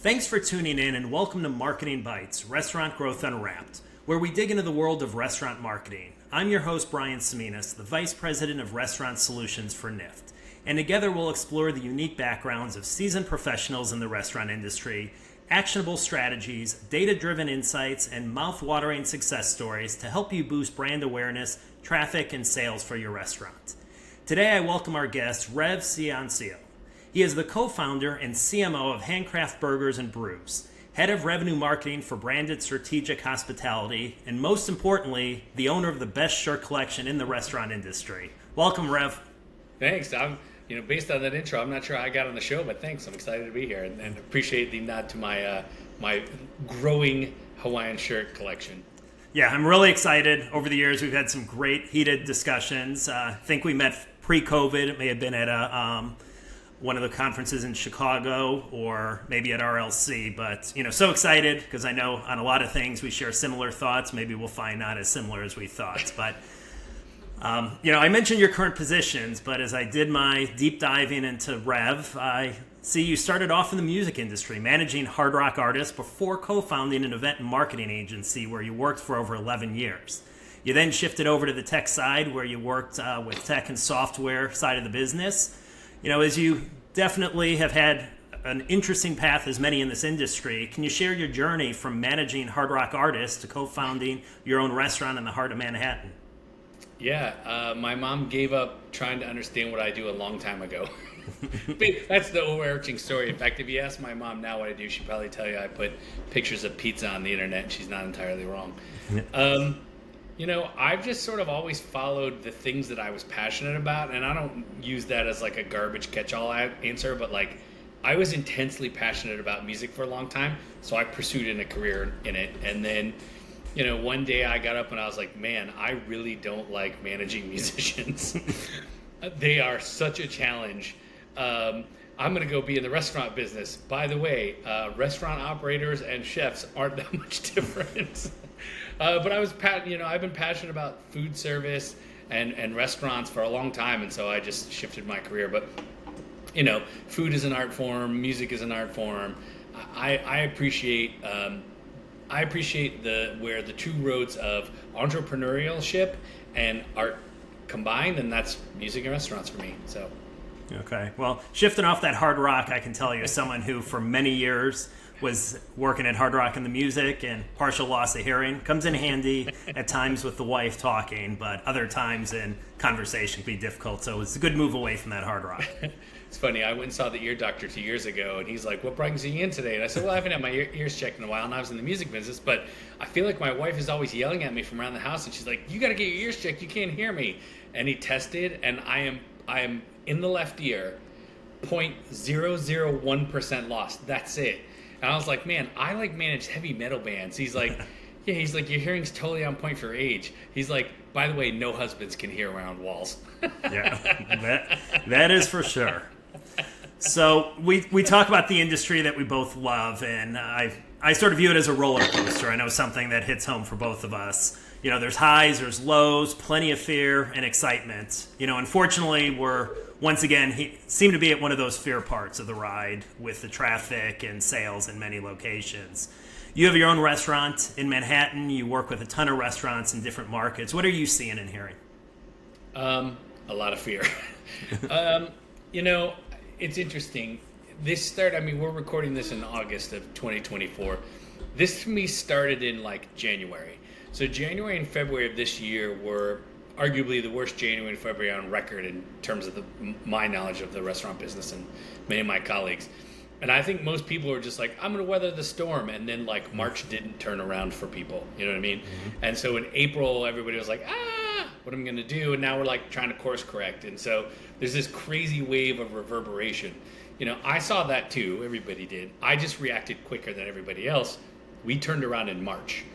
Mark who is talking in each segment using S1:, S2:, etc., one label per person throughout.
S1: Thanks for tuning in and welcome to Marketing Bites, Restaurant Growth Unwrapped, where we dig into the world of restaurant marketing. I'm your host, Brian Siemienas, the Vice President of Restaurant Solutions for Nift. And together we'll explore the unique backgrounds of seasoned professionals in the restaurant industry, actionable strategies, data-driven insights, and mouth-watering success stories to help you boost brand awareness, traffic, and sales for your restaurant. Today I welcome our guest, Rev Ciancio. He is the co-founder and CMO of Handcraft Burgers and Brews, head of revenue marketing for branded strategic hospitality, and most importantly, the owner of the best shirt collection in the restaurant industry. Welcome, Rev.
S2: Thanks. Based on that intro, I'm not sure how I got on the show, but thanks. I'm excited to be here and appreciate the nod to my my growing Hawaiian shirt collection.
S1: Yeah, I'm really excited. Over the years, we've had some great heated discussions. I think we met pre-COVID. It may have been at one of the conferences in Chicago or maybe at RLC, but so excited because I know on a lot of things we share similar thoughts. Maybe we'll find not as similar as we thought, but I mentioned your current positions, but as I did my deep diving into Rev, I see you started off in the music industry, managing hard rock artists before co-founding an event and marketing agency where you worked for over 11 years. You then shifted over to the tech side where you worked with tech and software side of the business. As you definitely have had an interesting path as many in this industry, can you share your journey from managing hard rock artists to co-founding your own restaurant in the heart of Manhattan?
S2: Yeah, my mom gave up trying to understand what I do a long time ago. That's the overarching story. In fact, if you ask my mom now what I do, she'd probably tell you I put pictures of pizza on the internet, and she's not entirely wrong. I've just sort of always followed the things that I was passionate about, and I don't use that as like a garbage catch-all answer, but like I was intensely passionate about music for a long time, so I pursued a career in it. And then, one day I got up and I was like, man, I really don't like managing musicians. They are such a challenge. I'm going to go be in the restaurant business. By the way, restaurant operators and chefs aren't that much different. But I've been passionate about food service and restaurants for a long time, and so I just shifted my career. But food is an art form, music is an art form. I appreciate where the two roads of entrepreneurship and art combined, and that's music and restaurants for me. So.
S1: Okay, well, shifting off that hard rock, I can tell you, as someone who for many years was working at Hard Rock in the music and partial loss of hearing, comes in handy at times with the wife talking, but other times in conversation can be difficult. So it's a good move away from that hard rock.
S2: It's funny. I went and saw the ear doctor 2 years ago, and he's like, "What brings you in today?" And I said, "Well, I haven't had my ears checked in a while, and I was in the music business, but I feel like my wife is always yelling at me from around the house, and she's like, 'You got to get your ears checked. You can't hear me.'" And he tested, and I am in the left ear, 0.001% lost. That's it. And I was like, man, I manage heavy metal bands. He's like, yeah, your hearing's totally on point for your age. He's like, by the way, no husbands can hear around walls.
S1: Yeah, that is for sure. So we talk about the industry that we both love, and I sort of view it as a roller coaster. I know something that hits home for both of us. There's highs, there's lows, plenty of fear and excitement. Unfortunately, we're once again, he seemed to be at one of those fear parts of the ride with the traffic and sales in many locations. You have your own restaurant in Manhattan. You work with a ton of restaurants in different markets. What are you seeing and hearing?
S2: A lot of fear. It's interesting. We're recording this in August of 2024. This for me started in January. So January and February of this year were arguably the worst January and February on record in terms of my knowledge of the restaurant business and many of my colleagues. And I think most people are just like, I'm going to weather the storm. And then March didn't turn around for people. You know what I mean? Mm-hmm. And so in April, everybody was like, what am I going to do? And now we're trying to course correct. And so there's this crazy wave of reverberation. I saw that too. Everybody did. I just reacted quicker than everybody else. We turned around in March.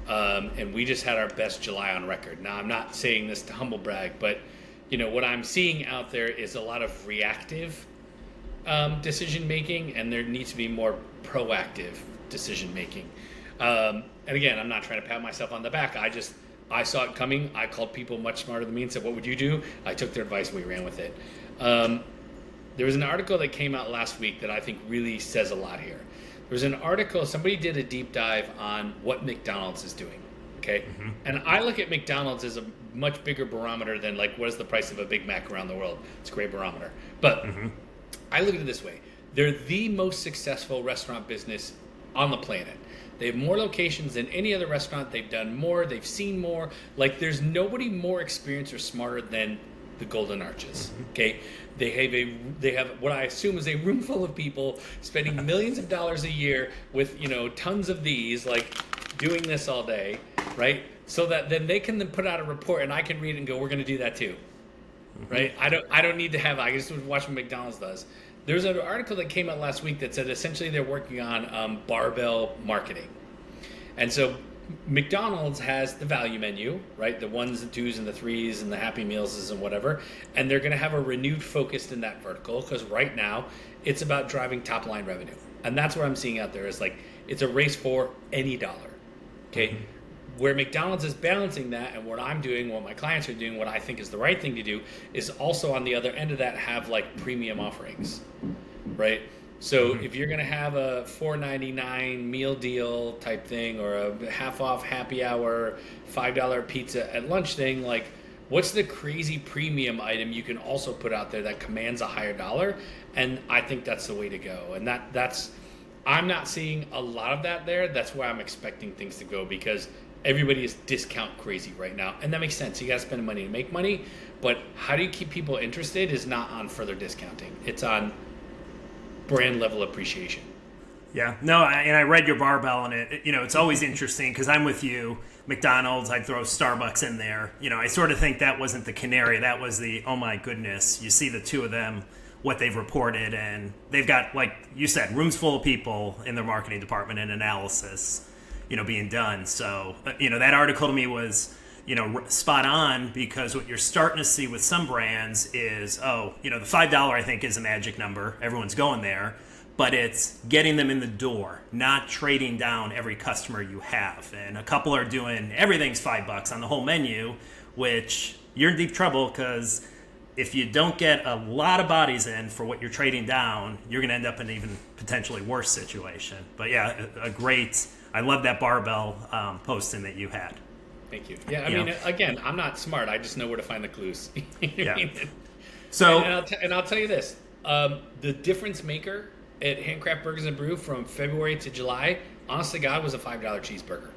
S2: And we just had our best July on record. Now, I'm not saying this to humble brag, but what I'm seeing out there is a lot of reactive decision making, and there needs to be more proactive decision making. And again, I'm not trying to pat myself on the back. I saw it coming. I called people much smarter than me and said, what would you do? I took their advice and we ran with it. There was an article that came out last week that I think really says a lot here. There was an article, somebody did a deep dive on what McDonald's is doing. Okay. Mm-hmm. And I look at McDonald's as a much bigger barometer than like, what is the price of a Big Mac around the world? It's a great barometer. But I look at it this way. They're the most successful restaurant business on the planet. They have more locations than any other restaurant. They've done more. They've seen more. Like, there's nobody more experienced or smarter than the Golden Arches. Okay, they have what I assume is a room full of people spending millions of dollars a year with tons of these, like doing this all day, right? So that then they can then put out a report and I can read it and go, we're going to do that too, right? I don't need to have. I just watch what McDonald's does. There's an article that came out last week that said essentially they're working on barbell marketing. And so McDonald's has the value menu, right? The 1s and 2s and the 3s and the Happy Meals and whatever. And they're going to have a renewed focus in that vertical because right now it's about driving top line revenue. And that's what I'm seeing out there is like it's a race for any dollar. Okay. Where McDonald's is balancing that, and what I'm doing, what my clients are doing, what I think is the right thing to do, is also on the other end of that have like premium offerings, right? So if you're gonna have a $4.99 meal deal type thing, or a half off happy hour $5 pizza at lunch thing, like what's the crazy premium item you can also put out there that commands a higher dollar? And I think that's the way to go. And that's I'm not seeing a lot of that there. That's where I'm expecting things to go because everybody is discount crazy right now. And that makes sense. You got to spend money to make money. But how do you keep people interested is not on further discounting. It's on brand level appreciation.
S1: Yeah. No, and I read your barbell and it's always interesting because I'm with you. McDonald's, I'd throw Starbucks in there. I sort of think that wasn't the canary. That was the, oh my goodness, you see the two of them, what they've reported. And they've got, like you said, rooms full of people in their marketing department and analysis being done. So, that article to me was, spot on because what you're starting to see with some brands is, the $5 I think is a magic number. Everyone's going there, but it's getting them in the door, not trading down every customer you have. And a couple are doing everything's $5 on the whole menu, which you're in deep trouble because if you don't get a lot of bodies in for what you're trading down, you're going to end up in an even potentially worse situation. But yeah, I love that barbell posting that you had.
S2: Thank you. Yeah, I mean, again, I'm not smart. I just know where to find the clues.
S1: Yeah. So,
S2: and I'll tell you this: the difference maker at Handcraft Burgers and Brew from February to July, honest to God, was a $5 cheeseburger.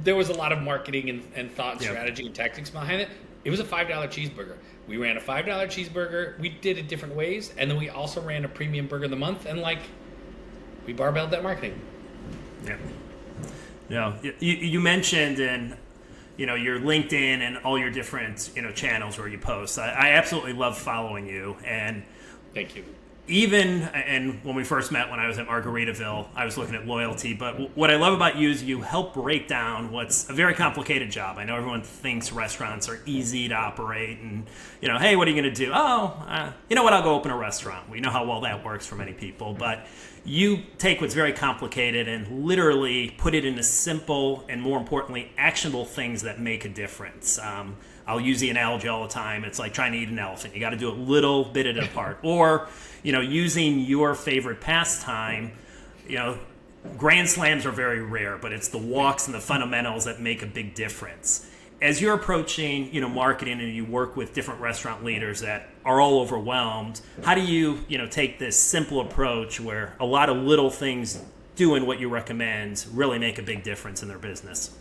S2: There was a lot of marketing and thought and strategy and tactics behind it. It was a $5 cheeseburger. We ran a $5 cheeseburger. We did it different ways, and then we also ran a premium burger of the month, and we barbelled that marketing.
S1: Yeah. You mentioned in your LinkedIn and all your different channels where you post. I absolutely love following you, and
S2: thank you.
S1: And when we first met when I was at Margaritaville, I was looking at loyalty. But what I love about you is you help break down what's a very complicated job. I know everyone thinks restaurants are easy to operate and, hey, what are you going to do? You know what, I'll go open a restaurant. We know how well that works for many people. But you take what's very complicated and literally put it into simple and, more importantly, actionable things that make a difference. I'll use the analogy all the time. It's like trying to eat an elephant. You got to do a little bit at a part. Or, using your favorite pastime, grand slams are very rare, but it's the walks and the fundamentals that make a big difference. As you're approaching, marketing and you work with different restaurant leaders that are all overwhelmed, how do you, take this simple approach where a lot of little things doing what you recommend really make a big difference in their business?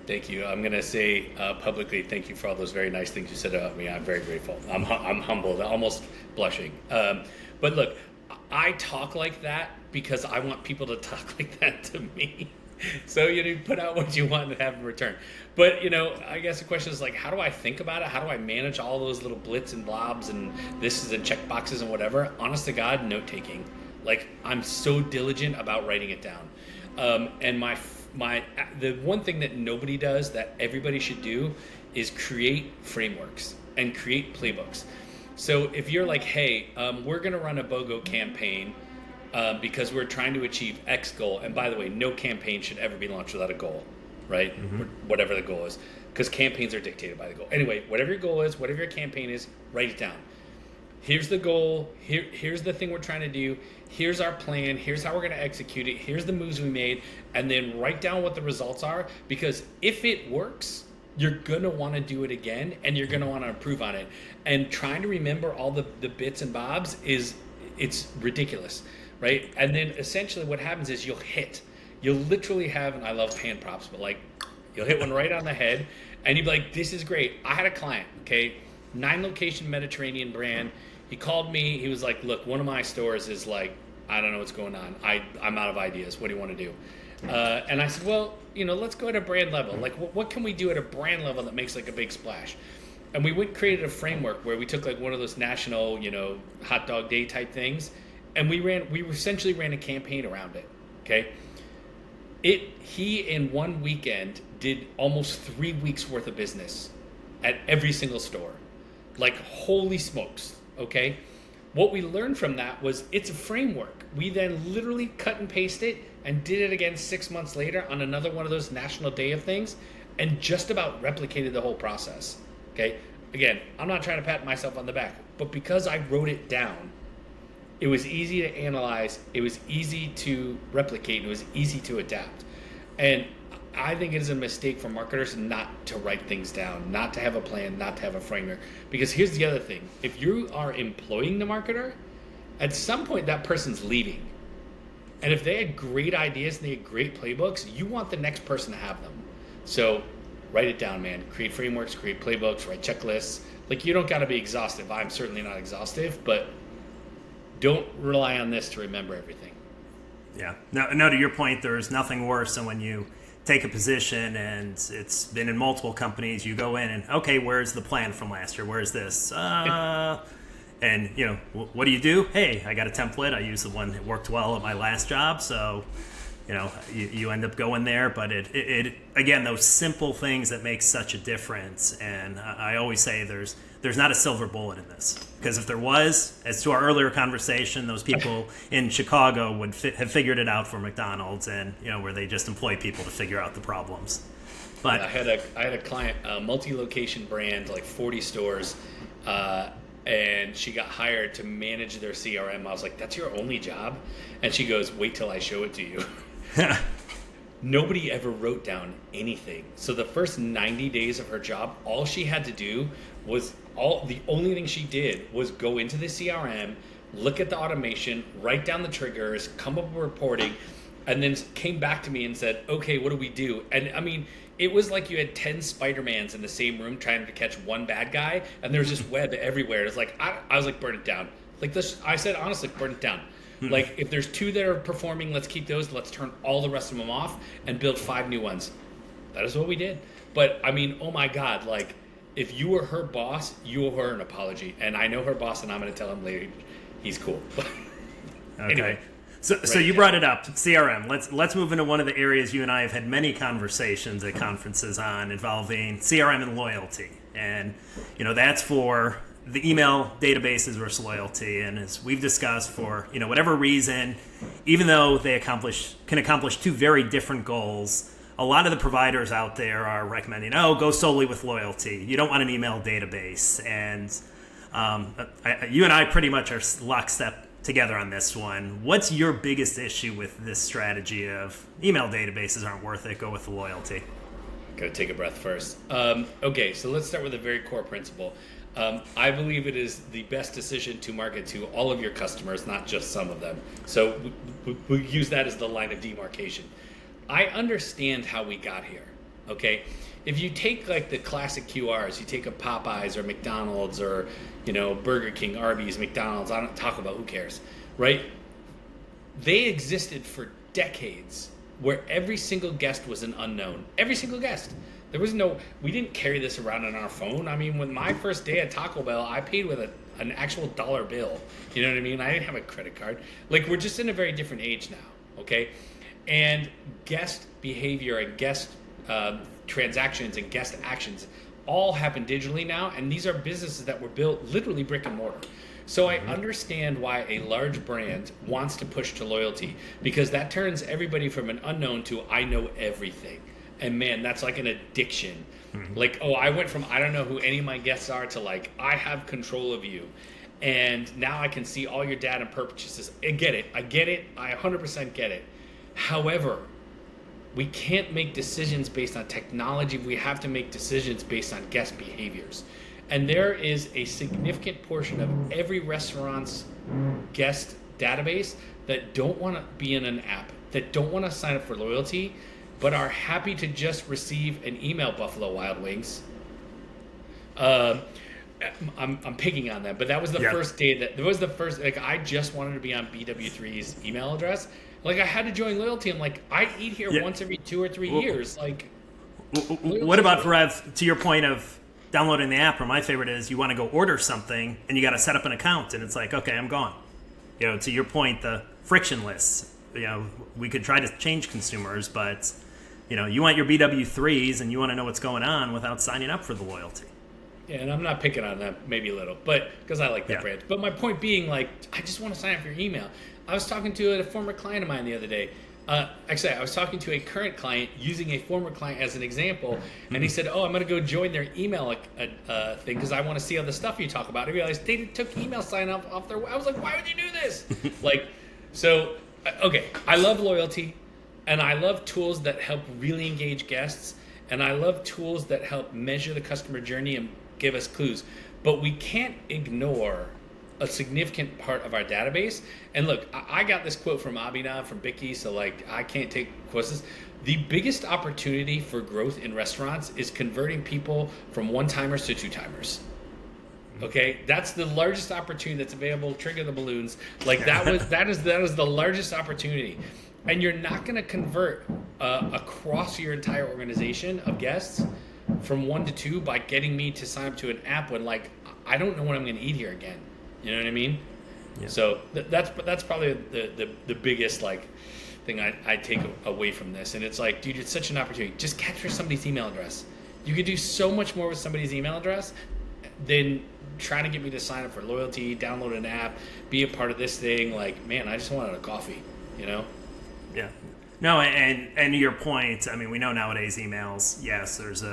S2: Thank you. I'm going to say publicly thank you for all those very nice things you said about me. I'm very grateful. I'm humbled, almost blushing. But look, I talk like that because I want people to talk like that to me. So, you put out what you want to have in return. But, I guess the question is how do I think about it? How do I manage all those little blits and blobs and this is and check boxes and whatever? Honest to God, note taking. I'm so diligent about writing it down. And the one thing that nobody does that everybody should do is create frameworks and create playbooks. So if you're hey, we're going to run a BOGO campaign because we're trying to achieve X goal. And by the way, no campaign should ever be launched without a goal, right? Whatever the goal is, because campaigns are dictated by the goal. Anyway, whatever your goal is, whatever your campaign is, write it down. Here's the goal. Here's the thing we're trying to do. Here's our plan. Here's how we're going to execute it. Here's the moves we made. And then write down what the results are, because if it works, you're going to want to do it again, and you're going to want to improve on it. And trying to remember all the bits and bobs it's ridiculous, right? And then essentially what happens is you'll literally have, and I love hand props, but like you'll hit one right on the head, and you'll be like, this is great. I had a client, okay, 9-location Mediterranean brand. He called me. He was like, look, one of my stores is like, I don't know what's going on. I'm out of ideas. What do you want to do? And I said, well, let's go at a brand level. Like, what can we do at a brand level that makes like a big splash? And we created a framework where we took like one of those national, hot dog day type things, and we essentially ran a campaign around it. Okay. He in one weekend did almost 3 weeks worth of business at every single store. Like, holy smokes. Okay. What we learned from that was it's a framework. We then literally cut and paste it and did it again 6 months later on another one of those national day of things, and just about replicated the whole process. Okay. Again, I'm not trying to pat myself on the back, but because I wrote it down, it was easy to analyze, it was easy to replicate, it was easy to adapt. And I think it is a mistake for marketers not to write things down, not to have a plan, not to have a framework. Because here's the other thing. If you are employing the marketer, at some point that person's leaving. And if they had great ideas and they had great playbooks, you want the next person to have them. So write it down, man. Create frameworks, create playbooks, write checklists. Like, you don't got to be exhaustive. I'm certainly not exhaustive, but don't rely on this to remember everything.
S1: Yeah. No, to your point, there's nothing worse than when you take a position and it's been in multiple companies. You go in and, okay, where's the plan from last year? Where's this? And, what do you do? Hey, I got a template. I use the one that worked well at my last job. So, you end up going there. But it again, those simple things that make such a difference. And I always say there's not a silver bullet in this. Because if there was, as to our earlier conversation, those people in Chicago would have figured it out for McDonald's, and where they just employ people to figure out the problems. But
S2: I had a client, a multi-location brand, like 40 stores, and she got hired to manage their CRM. I was like, that's your only job? And she goes, wait till I show it to you. Nobody ever wrote down anything. So the first 90 days of her job, all she had to do was the only thing she did was go into the CRM, look at the automation, write down the triggers, come up with reporting, and then came back to me and said, okay, what do we do? And I mean, it was like you had 10 Spider-Mans in the same room trying to catch one bad guy, and there was just web everywhere. It was like, I was like, burn it down. Like this, I said, honestly, burn it down. Like, if there's 2 that are performing, let's keep those. Let's turn all the rest of them off and build 5 new ones. That is what we did. But I mean, oh my God, like, if you were her boss, you owe her an apology. And I know her boss, and I'm going to tell him later. He's cool.
S1: Okay.
S2: Anyway.
S1: So you brought it up, CRM. Let's move into one of the areas you and I have had many conversations at conferences on, involving CRM and loyalty. And, that's for the email databases versus loyalty. And as we've discussed, for, whatever reason, even though they can accomplish 2 very different goals, a lot of the providers out there are recommending, go solely with loyalty. You don't want an email database. And you and I pretty much are lockstep together on this one. What's your biggest issue with this strategy of email databases aren't worth it, go with the loyalty?
S2: Gotta take a breath first. Okay, so let's start with a very core principle. I believe it is the best decision to market to all of your customers, not just some of them. So we use that as the line of demarcation. I understand how we got here, okay? If you take like the classic QRs, you take a Popeyes or McDonald's or, Burger King, Arby's, McDonald's, I don't talk about, who cares, right? They existed for decades where every single guest was an unknown. Every single guest. We didn't carry this around on our phone. I mean, when my first day at Taco Bell, I paid with an actual dollar bill. You know what I mean? I didn't have a credit card. Like, we're just in a very different age now, okay? And guest behavior and guest transactions and guest actions all happen digitally now, and these are businesses that were built literally brick and mortar. So I understand why a large brand wants to push to loyalty, because that turns everybody from an unknown to I know everything. And man, that's like an addiction. Like, oh, I went from I don't know who any of my guests are to like I have control of you. And now I can see all your data and purchases. I get it. I 100% get it. However, we can't make decisions based on technology. We have to make decisions based on guest behaviors. And there is a significant portion of every restaurant's guest database that don't want to be in an app, that don't want to sign up for loyalty, but are happy to just receive an email, Buffalo Wild Wings. I'm picking on that, but that was the first day like I just wanted to be on BW3's email address. Like I had to join loyalty. I'm like, I eat here once every 2 or 3 years. Like,
S1: what about to your point of downloading the app? Or my favorite is you want to go order something and you got to set up an account and it's like, okay, I'm gone. To your point, the frictionless. We could try to change consumers, but you want your BW3s and you want to know what's going on without signing up for the loyalty.
S2: Yeah, and I'm not picking on that, maybe a little, but because I like that brand. But my point being, like, I just want to sign up for your email. I was talking to a former client of mine the other day. Actually, I was talking to a current client using a former client as an example, and he said, "Oh, I'm going to go join their email thing because I want to see all the stuff you talk about." I realized they took email sign up off their. I was like, "Why would you do this?" Okay, I love loyalty, and I love tools that help really engage guests, and I love tools that help measure the customer journey and give us clues, but we can't ignore a significant part of our database. And look, I got this quote from Abhinav from Bicky, so like I can't take quotes. The biggest opportunity for growth in restaurants is converting people from one-timers to two-timers. Okay, that's the largest opportunity that's available. Trigger the balloons. Like that is the largest opportunity, and you're not going to convert across your entire organization of guests from 1 to 2 by getting me to sign up to an app when like I don't know when I'm going to eat here again. You know what I mean? Yeah. So that's probably the biggest like thing I take away from this. And it's like, dude, it's such an opportunity. Just capture somebody's email address. You could do so much more with somebody's email address than trying to get me to sign up for loyalty, download an app, be a part of this thing. Like, man, I just wanted a coffee.
S1: Yeah. No, and to your point, I mean, we know nowadays emails, yes, there's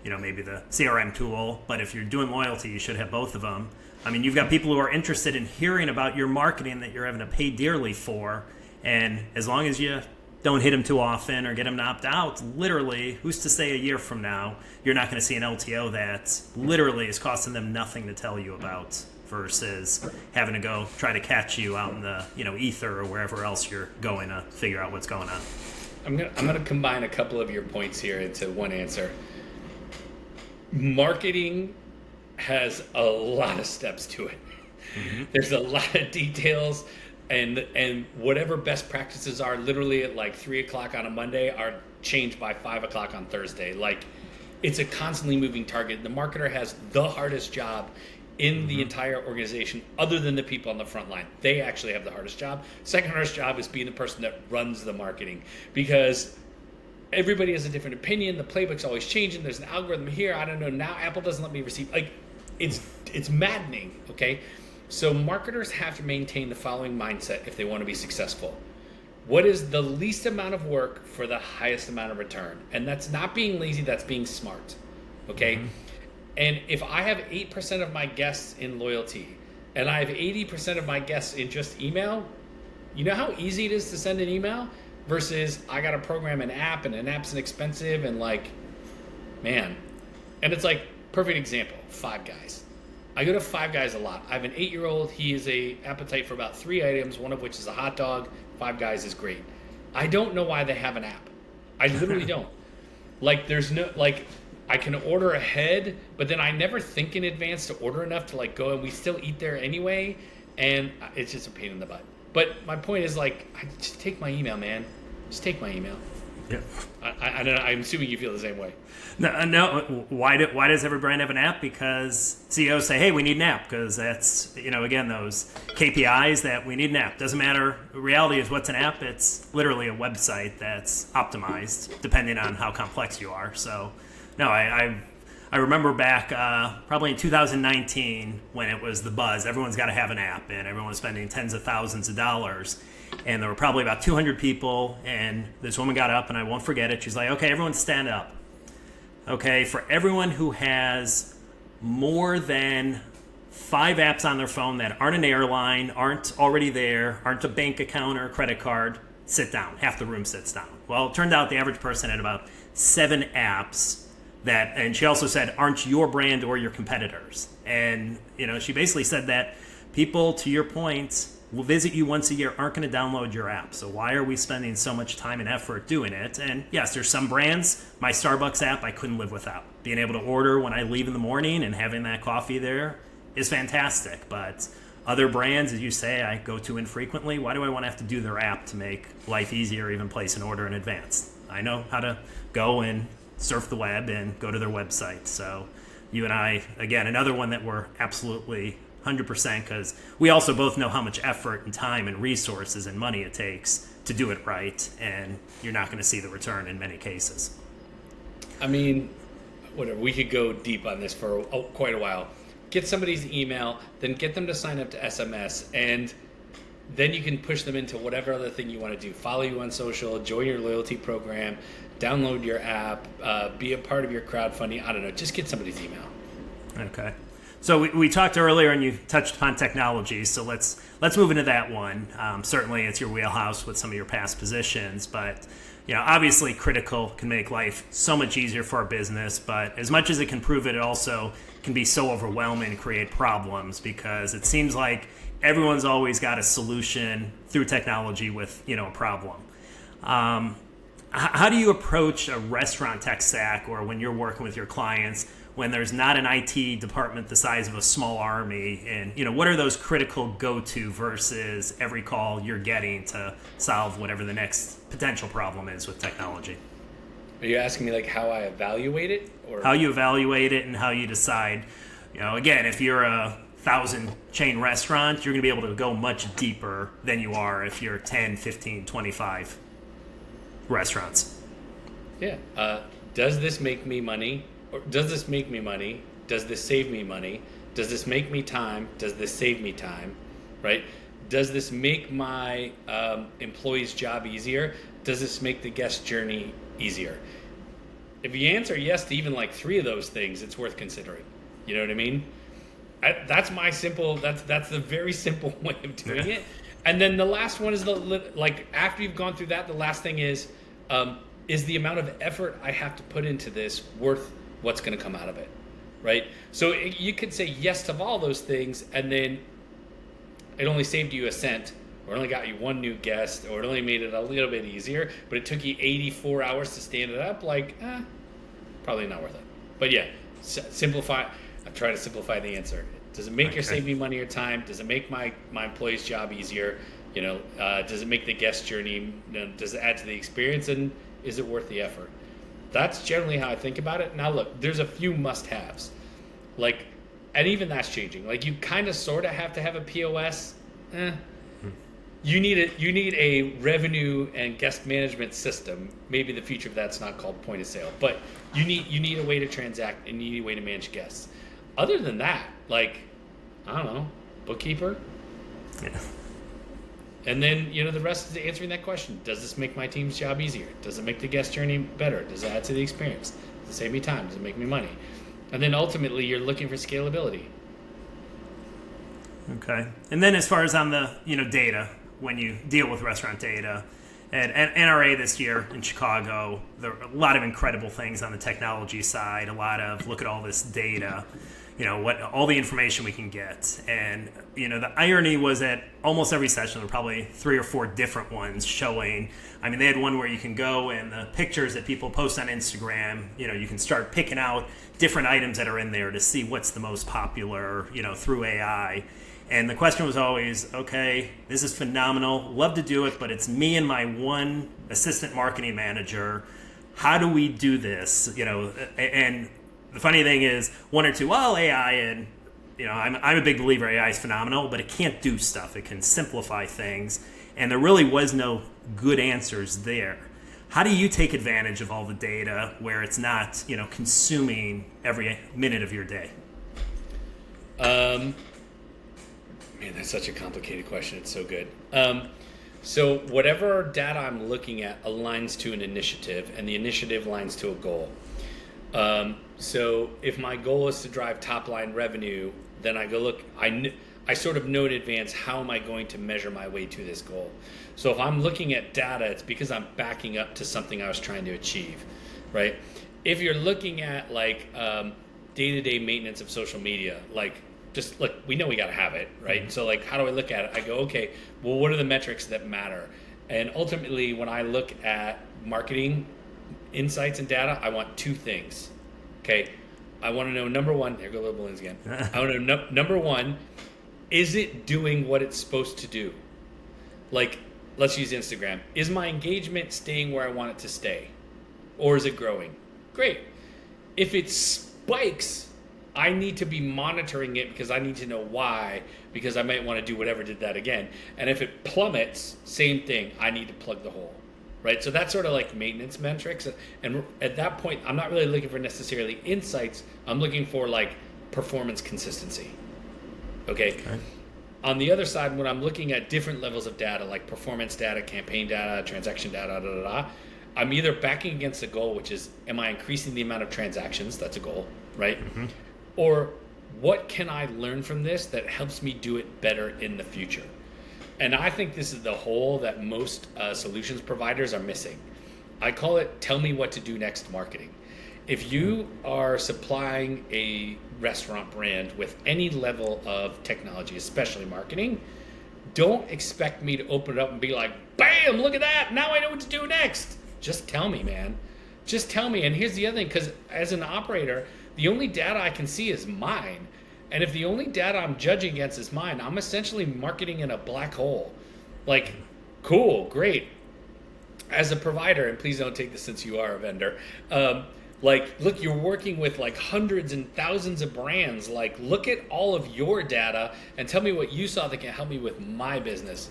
S1: maybe the CRM tool, but if you're doing loyalty, you should have both of them. I mean, you've got people who are interested in hearing about your marketing that you're having to pay dearly for, and as long as you don't hit them too often or get them to opt out, literally, who's to say a year from now, you're not going to see an LTO that literally is costing them nothing to tell you about, versus having to go try to catch you out in the ether or wherever else you're going to figure out what's going on.
S2: I'm gonna combine a couple of your points here into one answer. Marketing has a lot of steps to it. Mm-hmm. There's a lot of details, and whatever best practices are literally at like 3:00 on a Monday are changed by 5:00 on Thursday. Like, it's a constantly moving target. The marketer has the hardest job in the entire organization, other than the people on the front line. They actually have the hardest job. Second hardest job is being the person that runs the marketing, because everybody has a different opinion. The playbook's always changing. There's an algorithm here. I don't know. Now Apple doesn't let me receive. Like, it's maddening. Okay, so marketers have to maintain the following mindset if they want to be successful. What is the least amount of work for the highest amount of return? And that's not being lazy. That's being smart. Okay. Mm-hmm. And if I have 8% of my guests in loyalty and I have 80% of my guests in just email, you know how easy it is to send an email versus I got to program an app, and an app's inexpensive, and like, man. And it's like, perfect example, Five Guys. I go to Five Guys a lot. I have an 8-year-old. He has a appetite for about 3 items, one of which is a hot dog. Five Guys is great. I don't know why they have an app. I literally don't. Like, there's no, like, I can order ahead, but then I never think in advance to order enough to like go, and we still eat there anyway, and it's just a pain in the butt. But my point is, like, just take my email, man. Just take my email.
S1: Yeah.
S2: I don't know. I'm assuming you feel the same way.
S1: No. Why does every brand have an app? Because CEOs say, hey, we need an app, because that's, again, those KPIs that we need an app. Doesn't matter. The reality is, what's an app? It's literally a website that's optimized depending on how complex you are. So, no, I I remember back probably in 2019 when it was the buzz. Everyone's got to have an app, and everyone was spending tens of thousands of dollars. And there were probably about 200 people, and this woman got up, and I won't forget it. She's like, okay, everyone stand up. Okay, for everyone who has more than 5 apps on their phone that aren't an airline, aren't already there, aren't a bank account or a credit card, sit down. Half the room sits down. Well, it turned out the average person had about 7 apps that, and she also said, aren't your brand or your competitors. And, she basically said that people, to your point, will visit you once a year, aren't going to download your app. So why are we spending so much time and effort doing it? And yes, there's some brands, my Starbucks app, I couldn't live without. Being able to order when I leave in the morning and having that coffee there is fantastic. But other brands, as you say, I go to infrequently. Why do I want to have to do their app to make life easier or even place an order in advance? I know how to go and surf the web and go to their website. So you and I, again, another one that we're absolutely 100%, because we also both know how much effort and time and resources and money it takes to do it right, and you're not going to see the return in many cases.
S2: I mean, whatever, we could go deep on this for quite a while. Get somebody's email, then get them to sign up to SMS, and then you can push them into whatever other thing you want to do. Follow you on social, join your loyalty program, download your app, be a part of your crowdfunding. I don't know, just get somebody's email.
S1: Okay. So we talked earlier, and you touched upon technology. So let's move into that one. Certainly, it's your wheelhouse with some of your past positions, but obviously, critical can make life so much easier for our business. But as much as it can prove it, it also can be so overwhelming and create problems, because it seems like everyone's always got a solution through technology with a problem. How do you approach a restaurant tech stack, or when you're working with your clients, when there's not an IT department the size of a small army, and what are those critical go-to versus every call you're getting to solve whatever the next potential problem is with technology?
S2: Are you asking me like how I evaluate it, or
S1: how you evaluate it and how you decide? Again, if you're a 1,000 chain restaurant, you're going to be able to go much deeper than you are if you're 10, 15, 25 restaurants.
S2: Yeah. Does this make me money? Or does this make me money? Does this save me money? Does this make me time? Does this save me time? Right? Does this make my employee's job easier? Does this make the guest journey easier? If you answer yes to even like 3 of those things, it's worth considering. You know what I mean? That's my simple. That's the very simple way of doing it. And then the last one is after you've gone through that, the last thing is the amount of effort I have to put into this worth what's going to come out of it, right? So you could say yes to all those things, and then it only saved you a cent, or it only got you 1 new guest, or it only made it a little bit easier, but it took you 84 hours to stand it up. Probably not worth it. But yeah, simplify. I'm trying to simplify the answer. Does it make or save me money or time? Does it make my employee's job easier? Does it make the guest journey? Does it add to the experience? And is it worth the effort? That's generally how I think about it. Now, look, there's a few must-haves. And even that's changing. You kind of sort of have to have a POS. You need a revenue and guest management system. Maybe the future of that's not called point of sale, but you need a way to transact, and you need a way to manage guests. Other than that, I don't know, bookkeeper.
S1: Yeah.
S2: And then, the rest is answering that question. Does this make my team's job easier? Does it make the guest journey better? Does it add to the experience? Does it save me time? Does it make me money? And then ultimately, you're looking for scalability.
S1: Okay. And then as far as on the, data, when you deal with restaurant data, at NRA this year in Chicago, there are a lot of incredible things on the technology side, a lot of look at all this data. What all the information we can get. And, the irony was that almost every session, there were probably 3 or 4 different ones showing. They had one where you can go and the pictures that people post on Instagram, you can start picking out different items that are in there to see what's the most popular, through AI. And the question was always, okay, this is phenomenal. Love to do it, but it's me and my one assistant marketing manager. How do we do this? And the funny thing is, 1 or 2, AI, and I'm a big believer AI is phenomenal, but it can't do stuff. It can simplify things, and there really was no good answers there. How do you take advantage of all the data where it's not, consuming every minute of your day?
S2: Man, that's such a complicated question. It's so good. So whatever data I'm looking at aligns to an initiative, and the initiative aligns to a goal. So if my goal is to drive top line revenue, then I go look. I sort of know in advance how am I going to measure my way to this goal. So if I'm looking at data, it's because I'm backing up to something I was trying to achieve, right? If you're looking at like day-to-day maintenance of social media, like just look, we know we got to have it, right? Mm-hmm. So like, how do I look at it? I go, okay, well, what are the metrics that matter? And ultimately, when I look at marketing insights and data, I want two things. Okay, I want to know, number one, there go little balloons again. I want to know, number one, is it doing what it's supposed to do? Like, let's use Instagram. Is my engagement staying where I want it to stay? Or is it growing? Great. If it spikes, I need to be monitoring it because I need to know why, because I might want to do whatever did that again. And if it plummets, same thing, I need to plug the hole, right? So that's sort of like maintenance metrics. And at that point, I'm not really looking for necessarily insights. I'm looking for like performance consistency, okay? On the other side, when I'm looking at different levels of data, like performance data, campaign data, transaction data, I'm either backing against a goal, which is, am I increasing the amount of transactions? That's a goal, right? Mm-hmm. Or what can I learn from this that helps me do it better in the future? And I think this is the hole that most solutions providers are missing. I call it tell me what to do next marketing. If you are supplying a restaurant brand with any level of technology, especially marketing, don't expect me to open it up and be like, bam, look at that, now I know what to do next. Just tell me, man. Just tell me. And here's the other thing, because as an operator, the only data I can see is mine. And if the only data I'm judging against is mine, I'm essentially marketing in a black hole. Like, cool, great. As a provider, and please don't take this since you are a vendor, like, look, you're working with like hundreds and thousands of brands. Like, look at all of your data and tell me what you saw that can help me with my business.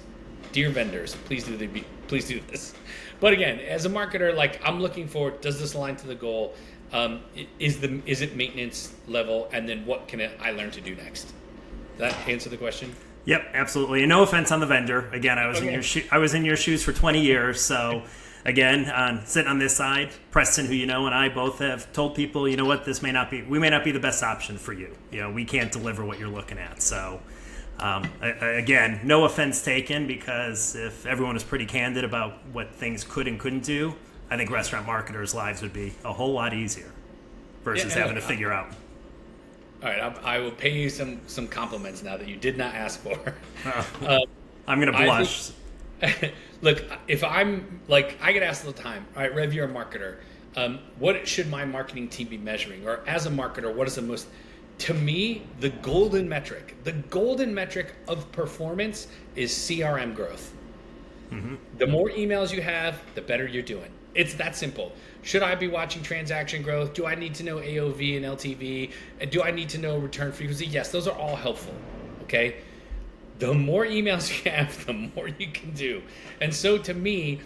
S2: Dear vendors, please do this. But again, as a marketer, like, I'm looking for, does this align to the goal? Is it maintenance level? And then what can I learn to do next? Does that answer the question?
S1: Yep, absolutely. And no offense on the vendor. Again, I was in your shoes for 20 years. So again, sitting on this side, Preston, who you know, and I both have told people, you know what, we may not be the best option for you. We can't deliver what you're looking at. So again, no offense taken, because if everyone was pretty candid about what things could and couldn't do, I think restaurant marketers' lives would be a whole lot easier versus having to figure out.
S2: All right, I will pay you some compliments now that you did not ask for.
S1: I'm going to blush.
S2: Look, if I'm like, I get asked all the time, all right, Rev, you're a marketer. What should my marketing team be measuring? Or as a marketer, what is the most, to me, the golden metric of performance is CRM growth. Mm-hmm. The more emails you have, the better you're doing. It's that simple. Should I be watching transaction growth? Do I need to know AOV and LTV? And do I need to know return frequency? Yes, those are all helpful, okay? The more emails you have, the more you can do. And so to me,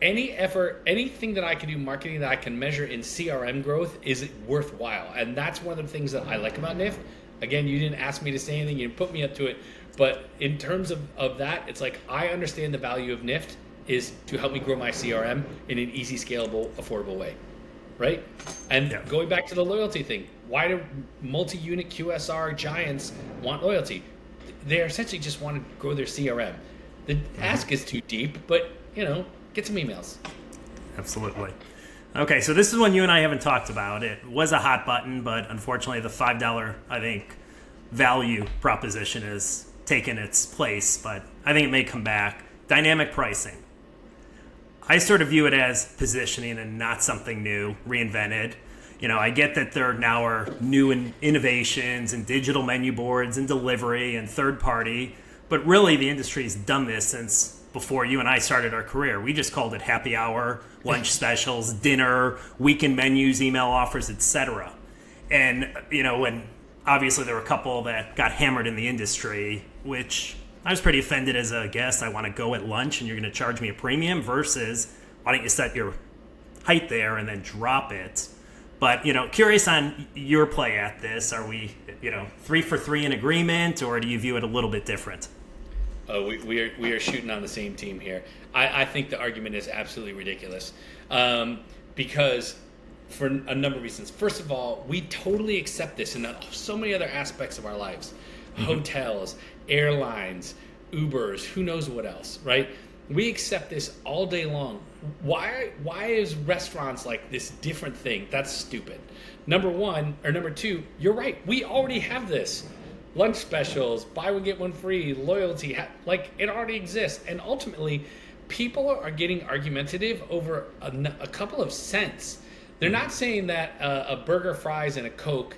S2: any effort, anything that I can do marketing that I can measure in CRM growth is worthwhile. And that's one of the things that I like about Nift. Again, you didn't ask me to say anything, you didn't put me up to it. But in terms of that, it's like, I understand the value of Nift is to help me grow my CRM in an easy, scalable, affordable way, right? And going back to the loyalty thing, why do multi-unit QSR giants want loyalty? They essentially just want to grow their CRM. The ask is too deep, but, get some emails.
S1: Absolutely. Okay, so this is one you and I haven't talked about. It was a hot button, but unfortunately the $5, I think, value proposition has taken its place, but I think it may come back. Dynamic pricing. I sort of view it as positioning and not something new, reinvented. I get that there now are new innovations and digital menu boards and delivery and third party, but really the industry's done this since before you and I started our career. We just called it happy hour, lunch specials, dinner, weekend menus, email offers, etc. And, and obviously there were a couple that got hammered in the industry, which I was pretty offended as a guest. I want to go at lunch and you're going to charge me a premium versus why don't you set your height there and then drop it. But, curious on your play at this. Are we, 3 for 3 in agreement, or do you view it a little bit different?
S2: We are shooting on the same team here. I think the argument is absolutely ridiculous because for a number of reasons. First of all, we totally accept this in so many other aspects of our lives. Hotels, airlines, Ubers, who knows what else, right? We accept this all day long. Why is restaurants like this different thing? That's stupid. Number two, you're right. We already have this. Lunch specials, buy one, get one free, loyalty, it already exists. And ultimately, people are getting argumentative over a couple of cents. They're not saying that a burger, fries, and a Coke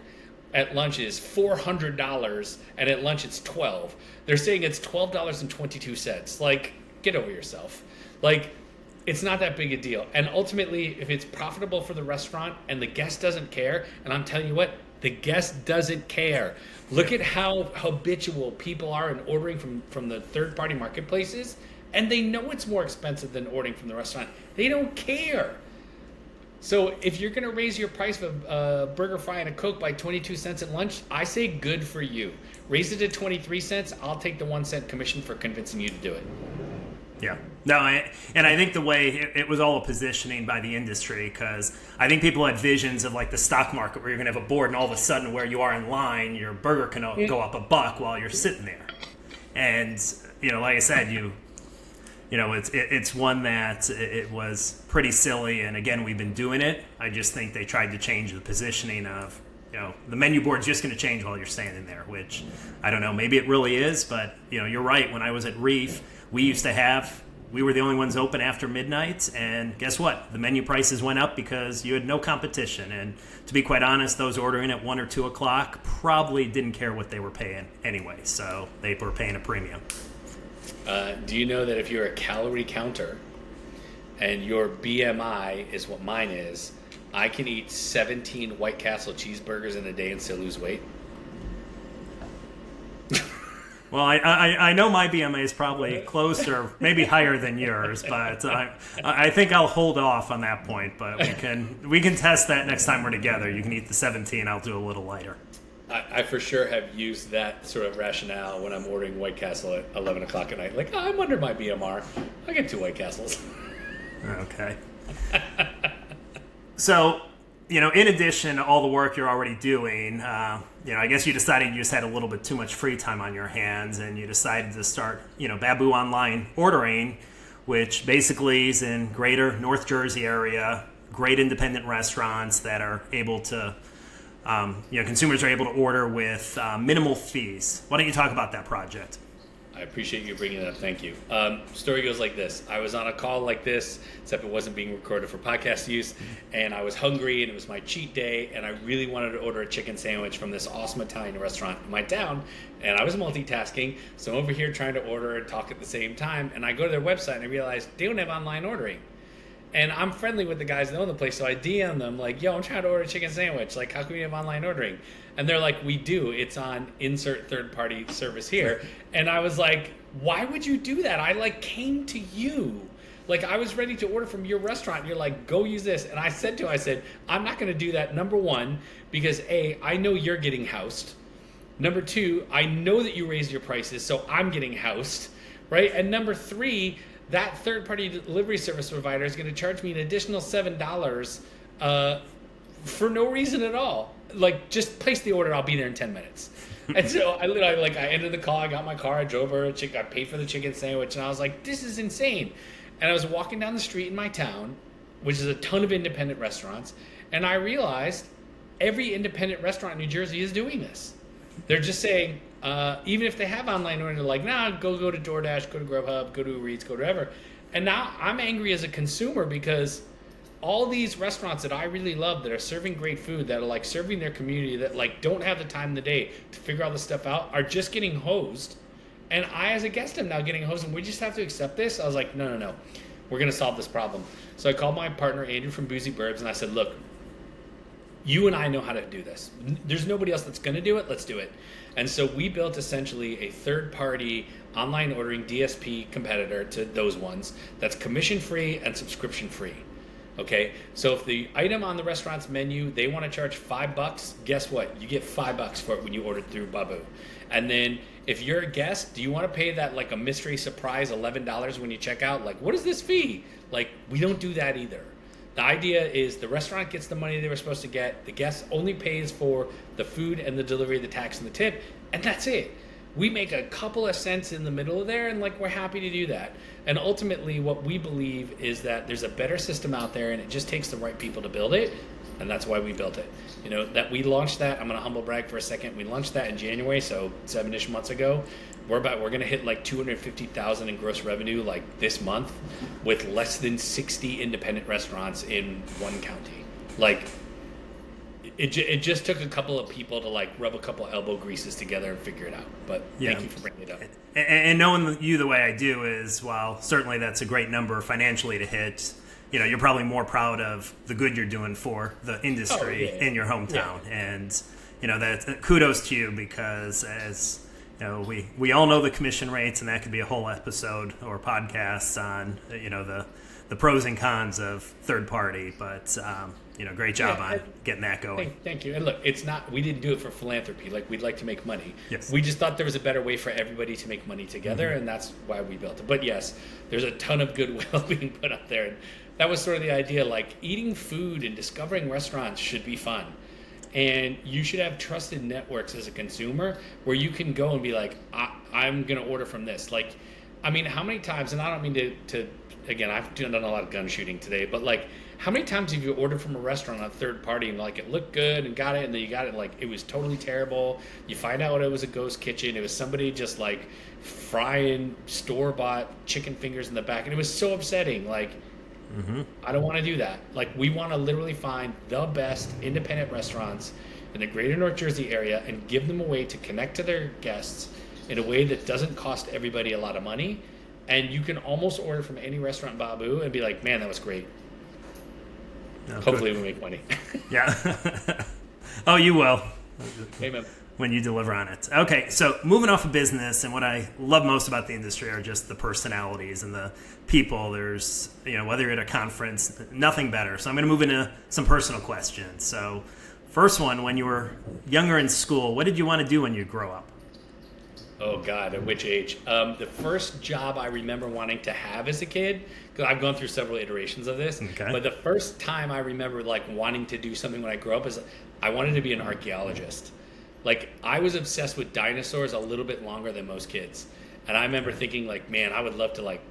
S2: at lunch is $400 and at lunch it's $12. They're saying it's $12.22. Get over yourself. It's not that big a deal. And ultimately, if it's profitable for the restaurant and the guest doesn't care, and I'm telling you what, the guest doesn't care. Look at how habitual people are in ordering from the third-party marketplaces, and they know it's more expensive than ordering from the restaurant. They don't care. So if you're going to raise your price of a burger, fry, and a Coke by 22 cents at lunch, I say good for you. Raise it to 23 cents. I'll take the 1 cent commission for convincing you to do it.
S1: Yeah. No, I think the way it was all a positioning by the industry, because I think people had visions of the stock market where you're going to have a board and all of a sudden where you are in line, your burger can go up $1 while you're sitting there. And, like I said, it's one that it was pretty silly. And again, we've been doing it. I just think they tried to change the positioning of, the menu board's just going to change while you're standing there, which I don't know, maybe it really is, but you're right. When I was at Reef, we were the only ones open after midnight, and guess what? The menu prices went up because you had no competition. And to be quite honest, those ordering at 1 or 2 o'clock probably didn't care what they were paying anyway, so they were paying a premium.
S2: Do you know that if you're a calorie counter and your BMI is what mine is, I can eat 17 White Castle cheeseburgers in a day and still lose weight?
S1: Well, I know my BMI is probably closer, maybe higher than yours, but I think I'll hold off on that point. But we can test that next time we're together. You can eat the 17. I'll do a little lighter.
S2: I for sure have used that sort of rationale when I'm ordering White Castle at 11 o'clock at night. I'm under my BMR. I get 2 White Castles.
S1: Okay. So, in addition to all the work you're already doing, I guess you decided you just had a little bit too much free time on your hands, and you decided to start, Baboo online ordering, which basically is in greater North Jersey area, great independent restaurants that are able to, consumers are able to order with minimal fees. Why don't you talk about that project?
S2: I appreciate you bringing it up. Thank you. Story goes like this. I was on a call like this, except it wasn't being recorded for podcast use, and I was hungry, and it was my cheat day, and I really wanted to order a chicken sandwich from this awesome Italian restaurant in my town, and I was multitasking, so I'm over here trying to order and talk at the same time, and I go to their website, and I realize they don't have online ordering. And I'm friendly with the guys that own the place, so I DM them yo, I'm trying to order a chicken sandwich. How can we have online ordering? And they're like, we do. It's on insert third-party service here. And I was like, why would you do that? I came to you. I was ready to order from your restaurant. And you're like, go use this. And I said, I'm not going to do that. Number one, because A, I know you're getting housed. Number two, I know that you raised your prices, so I'm getting housed, right? And number three, that third-party delivery service provider is going to charge me an additional $7 for no reason at all. Just place the order. I'll be there in 10 minutes. And so I ended the call. I got my car. I drove over. I paid for the chicken sandwich, and I was like, this is insane. And I was walking down the street in my town, which is a ton of independent restaurants, and I realized every independent restaurant in New Jersey is doing this. They're just saying, even if they have online ordering, they're like, nah, go to DoorDash, go to Grubhub, go to Uber Eats, go to whatever. And now I'm angry as a consumer because all these restaurants that I really love that are serving great food, that are serving their community, that don't have the time in the day to figure all this stuff out, are just getting hosed. And I, as a guest, am now getting hosed, and we just have to accept this. I was like, no. We're going to solve this problem. So I called my partner, Andrew from Boozy Burbs, and I said, look, you and I know how to do this. There's nobody else that's going to do it. Let's do it. And so we built essentially a third-party online ordering DSP competitor to those ones that's commission-free and subscription-free. Okay, so if the item on the restaurant's menu, they want to charge $5, guess what? You get $5 for it when you order through Baboo. And then if you're a guest, do you want to pay that like a mystery surprise $11 when you check out? Like, what is this fee? Like, we don't do that either. The idea is the restaurant gets the money they were supposed to get. The guest only pays for the food and the delivery, the tax and the tip, and that's it. We make a couple of cents in the middle of there, and like we're happy to do that. And ultimately, what we believe is that there's a better system out there, and it just takes the right people to build it, and that's why we built it. You know, that we launched that. I'm going to humble brag for a second. We launched that in January, so 7-ish months ago. We're going to hit like 250,000 in gross revenue like this month, with less than 60 independent restaurants in one county. Like, it just took a couple of people to like rub a couple elbow greases together and figure it out. But thank you for bringing it up.
S1: And knowing you the way I do is, while certainly that's a great number financially to hit, you know, you're probably more proud of the good you're doing for the industry in your hometown. Yeah. And, you know, that kudos to you, because as you know, we all know the commission rates, and that could be a whole episode or podcast on, you know, the pros and cons of third party, but you know, great job on getting that going.
S2: Thank you. And look, it's not, we didn't do it for philanthropy. Like, we'd like to make money.
S1: Yes.
S2: We just thought there was a better way for everybody to make money together, and that's why we built it. But yes, there's a ton of goodwill being put out there. And that was sort of the idea. Like, eating food and discovering restaurants should be fun. And you should have trusted networks as a consumer where you can go and be like, I'm going to order from this. Like, I mean, how many times, and I don't mean to again, I've done a lot of gun shooting today, but like, how many times have you ordered from a restaurant on a third party and like it looked good and got it, and then you got it like it was totally terrible? You find out it was a ghost kitchen. It was somebody just like frying store-bought chicken fingers in the back, and it was so upsetting. Like, I don't want to do that. Like, we want to literally find the best independent restaurants in the greater North Jersey area and give them a way to connect to their guests in a way that doesn't cost everybody a lot of money. And you can almost order from any restaurant in Baboo and be like, man, that was great. No, hopefully we make money.
S1: Yeah. Oh, you will.
S2: Amen.
S1: When you deliver on it. Okay, so moving off of business, and what I love most about the industry are just the personalities and the people. There's, you know, whether you're at a conference, nothing better. So I'm going to move into some personal questions. So first one, when you were younger in school, what did you want to do when you grow up?
S2: Oh, God, at which age? The first job I remember wanting to have as a kid, because I've gone through several iterations of this, but the first time I remember like wanting to do something when I grew up is I wanted to be an archaeologist. Like, I was obsessed with dinosaurs a little bit longer than most kids. And I remember thinking like, man, I would love to like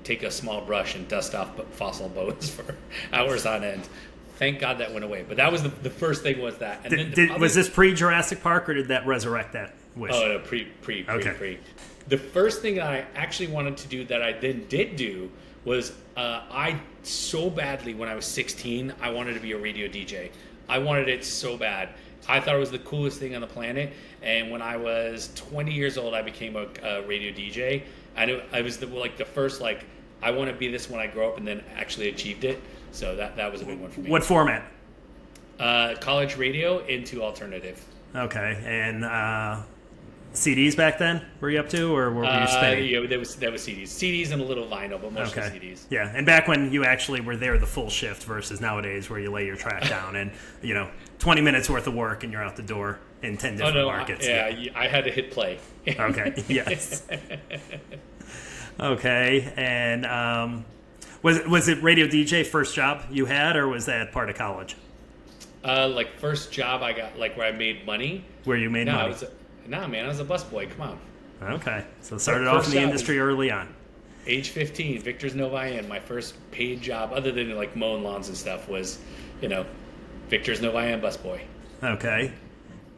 S2: take a small brush and dust off fossil bones for hours on end. Thank God that went away. But that was the first thing was that. And
S1: was this pre-Jurassic Park, or did that resurrect that wish?
S2: Oh, no, pre. The first thing I actually wanted to do that I then did do was I so badly, when I was 16, I wanted to be a radio DJ. I wanted it so bad. I thought it was the coolest thing on the planet. And when I was 20 years old, I became a radio DJ. And I was the first, like, I want to be this when I grow up, and then actually achieved it. So that was a big one for me.
S1: What format?
S2: College radio into alternative.
S1: Okay. And CDs back then, were you up to, or were you spinning?
S2: Yeah, that was CDs. CDs and a little vinyl, but mostly CDs.
S1: Yeah, and back when you actually were there the full shift versus nowadays where you lay your track down and, you know, 20 minutes worth of work and you're out the door in 10 different markets.
S2: I had to hit play.
S1: Okay, yes. Okay, and was it radio DJ first job you had, or was that part of college?
S2: Like first job I got, like where I made money.
S1: Where you made money?
S2: I was a busboy. Come on.
S1: Okay, so started off in the industry early on.
S2: Age 15, Victor's Novayan. My first paid job, other than like mowing lawns and stuff, was, you know, Victor's Novayan busboy.
S1: Okay.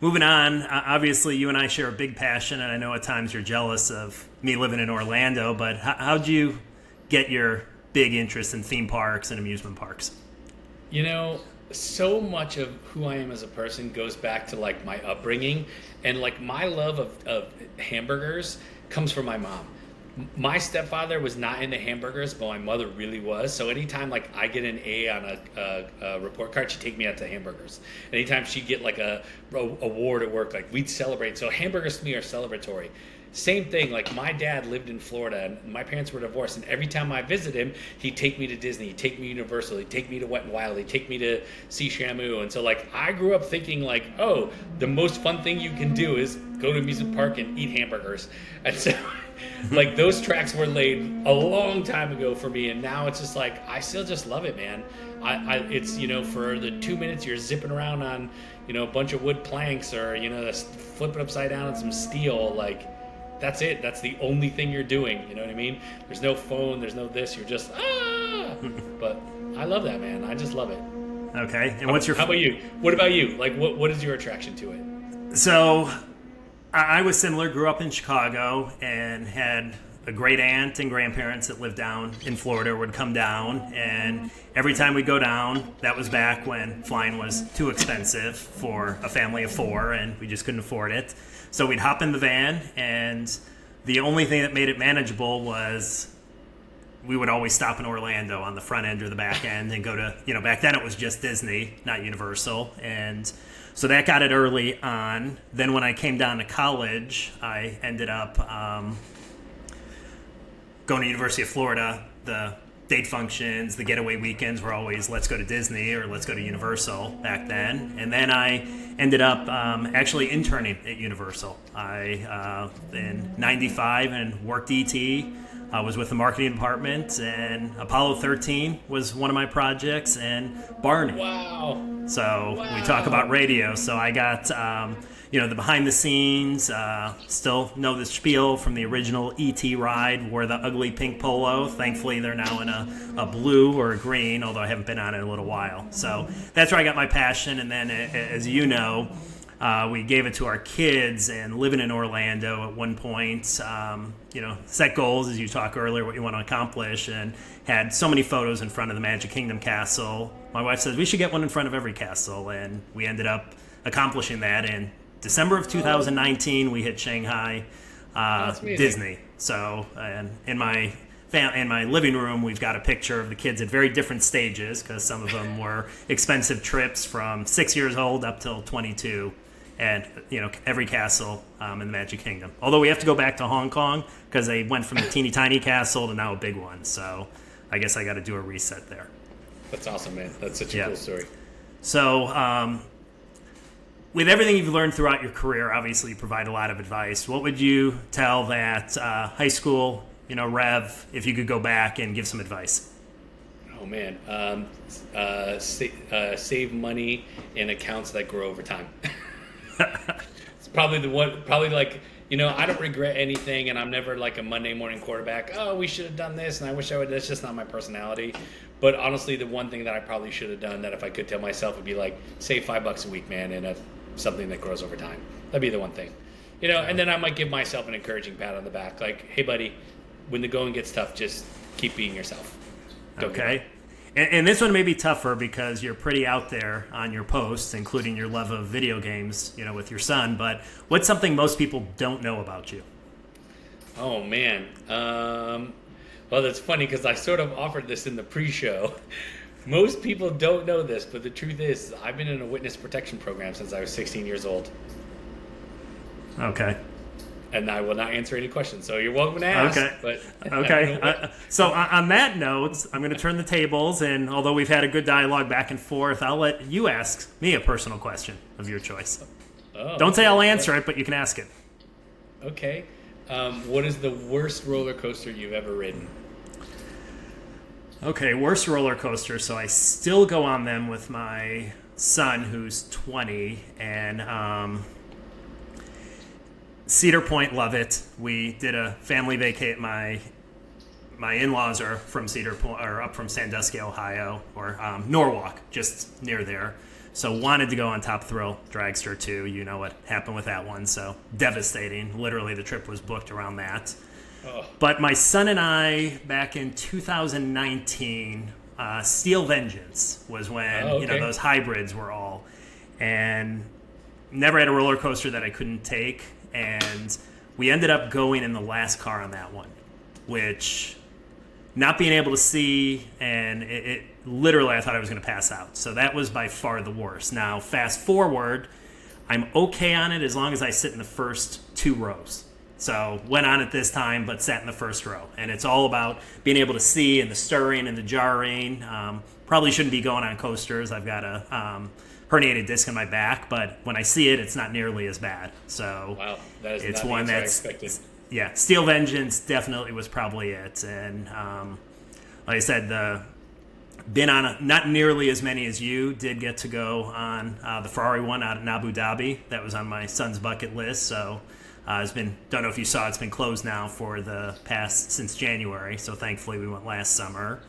S1: Moving on, obviously you and I share a big passion, and I know at times you're jealous of me living in Orlando, but how'd you get your big interest in theme parks and amusement parks?
S2: You know, so much of who I am as a person goes back to like my upbringing, and like my love of hamburgers comes from my mom. My stepfather was not into hamburgers, but my mother really was. So anytime like I get an A on a report card, she'd take me out to hamburgers. Anytime she'd get like a award at work, like we'd celebrate. So hamburgers to me are celebratory. Same thing. Like my dad lived in Florida, and my parents were divorced. And every time I visit him, he'd take me to Disney, he'd take me to Universal, he'd take me to Wet n Wild, he'd take me to see Shamu. And so like I grew up thinking like, oh, the most fun thing you can do is go to amusement park and eat hamburgers. And so like those tracks were laid a long time ago for me, and now it's just like I still just love it, man. It's for the 2 minutes you're zipping around on a bunch of wood planks, or flip it upside down on some steel, like. That's it. That's the only thing you're doing. You know what I mean? There's no phone. There's no this. You're just But I love that, man. I just love it.
S1: Okay. And
S2: how about you? What about you? Like, what is your attraction to it?
S1: So, I was similar. Grew up in Chicago and had a great aunt and grandparents that lived down in Florida. Would come down, and every time we'd go down, that was back when flying was too expensive for a family of 4, and we just couldn't afford it. So we'd hop in the van, and the only thing that made it manageable was we would always stop in Orlando on the front end or the back end and go to, back then it was just Disney, not Universal. And so that got it early on. Then when I came down to college, I ended up going to University of Florida. The date functions, the getaway weekends were always let's go to Disney or let's go to Universal back then. And then I ended up actually interning at Universal. I in '95 and worked ET. I was with the marketing department, and Apollo 13 was one of my projects, and Barney.
S2: Wow.
S1: So we talk about radio. So I got the behind the scenes, still know the spiel from the original ET ride, wore the ugly pink polo. Thankfully, they're now in a blue or a green, although I haven't been on it in a little while. So that's where I got my passion. And then, as you know, we gave it to our kids, and living in Orlando at one point, set goals, as you talked earlier, what you want to accomplish, and had so many photos in front of the Magic Kingdom castle. My wife says we should get one in front of every castle, and we ended up accomplishing that. And December of 2019, we hit Shanghai Disney. So, and in my living room, we've got a picture of the kids at very different stages, because some of them were expensive trips from 6 years old up till 22, and every castle in the Magic Kingdom. Although we have to go back to Hong Kong because they went from a teeny tiny castle to now a big one. So, I guess I got to do a reset there.
S2: That's awesome, man. That's such a cool story.
S1: So, with everything you've learned throughout your career, obviously you provide a lot of advice. What would you tell that high school, Rev, if you could go back and give some advice?
S2: Oh man, save money in accounts that grow over time. It's probably the one. Probably like I don't regret anything, and I'm never like a Monday morning quarterback. Oh, we should have done this, and I wish I would. That's just not my personality. But honestly, the one thing that I probably should have done, that if I could tell myself, would be like save $5 a week, man, in something that grows over time. That'd be the one thing, And then I might give myself an encouraging pat on the back, like, hey, buddy, when the going gets tough, just keep being yourself.
S1: Okay. And this one may be tougher because you're pretty out there on your posts, including your love of video games, with your son. But what's something most people don't know about you?
S2: Oh, man. Well, that's funny because I sort of offered this in the pre-show. Most people don't know this, but the truth is I've been in a witness protection program since I was 16 years old.
S1: Okay.
S2: And I will not answer any questions, so you're welcome to ask.
S1: Okay.
S2: But
S1: okay. So on that note, I'm going to turn the tables, and although we've had a good dialogue back and forth, I'll let you ask me a personal question of your choice. Don't say I'll answer it, but you can ask it.
S2: Okay. What is the worst roller coaster you've ever ridden?
S1: Okay, worst roller coaster. So I still go on them with my son, who's 20, and Cedar Point, love it. We did a family vacate. My in-laws are from Cedar Point, or up from Sandusky, Ohio, or Norwalk, just near there. So wanted to go on Top Thrill Dragster too. You know what happened with that one. So devastating. Literally, the trip was booked around that. Oh. But my son and I, back in 2019, Steel Vengeance was when those hybrids were all, and never had a roller coaster that I couldn't take. And we ended up going in the last car on that one, which not being able to see, and it literally I thought I was going to pass out. So that was by far the worst. Now, fast forward, I'm okay on it as long as I sit in the first 2 rows. So went on at this time, but sat in the first row. And it's all about being able to see and the stirring and the jarring. Probably shouldn't be going on coasters. I've got a herniated disc in my back, but when I see it, it's not nearly as bad. So
S2: wow, that is
S1: it's
S2: not
S1: one
S2: the answer I
S1: that's
S2: expected.
S1: yeah, Steel Vengeance definitely was probably it. And like I said, been on not nearly as many as you. Did get to go on the Ferrari one out in Abu Dhabi. That was on my son's bucket list. So it's been, don't know if you saw, it's been closed now for the past since January. So thankfully we went last summer.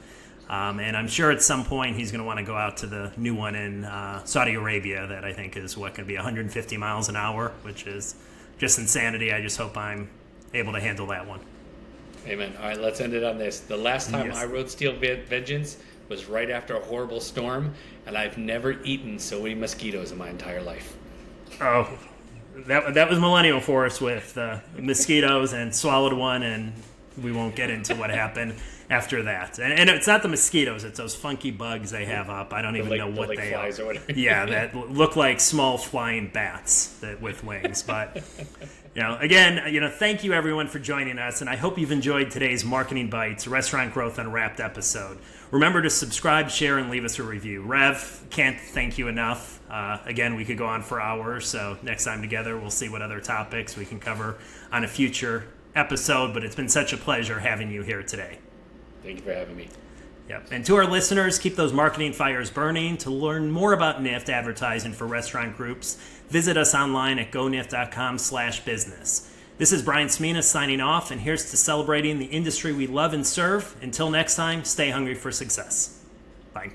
S1: And I'm sure at some point he's going to want to go out to the new one in Saudi Arabia that I think is going to be 150 miles an hour, which is just insanity. I just hope I'm able to handle that one.
S2: Amen. All right, let's end it on this. The last time
S1: Yes.
S2: I rode Steel Vengeance was right after a horrible storm, and I've never eaten so many mosquitoes in my entire life.
S1: Oh, that was Millennial Force with mosquitoes, and swallowed one, and we won't get into what happened after that. And it's not the mosquitoes; it's those funky bugs they have up. I don't even know what they
S2: flies
S1: are.
S2: or whatever.
S1: Yeah, that look like small flying bats with wings. But again, thank you everyone for joining us, and I hope you've enjoyed today's Marketing Bites Restaurant Growth Unwrapped episode. Remember to subscribe, share, and leave us a review. Rev, can't thank you enough. Again, we could go on for hours, so next time together we'll see what other topics we can cover on a future episode, but it's been such a pleasure having you here today.
S2: Thank you for having me.
S1: Yep. And to our listeners, keep those marketing fires burning. To learn more about Nift advertising for restaurant groups, visit us online at gonift.com/business. This is Brian Siemienas signing off, and here's to celebrating the industry we love and serve. Until next time, stay hungry for success. Bye.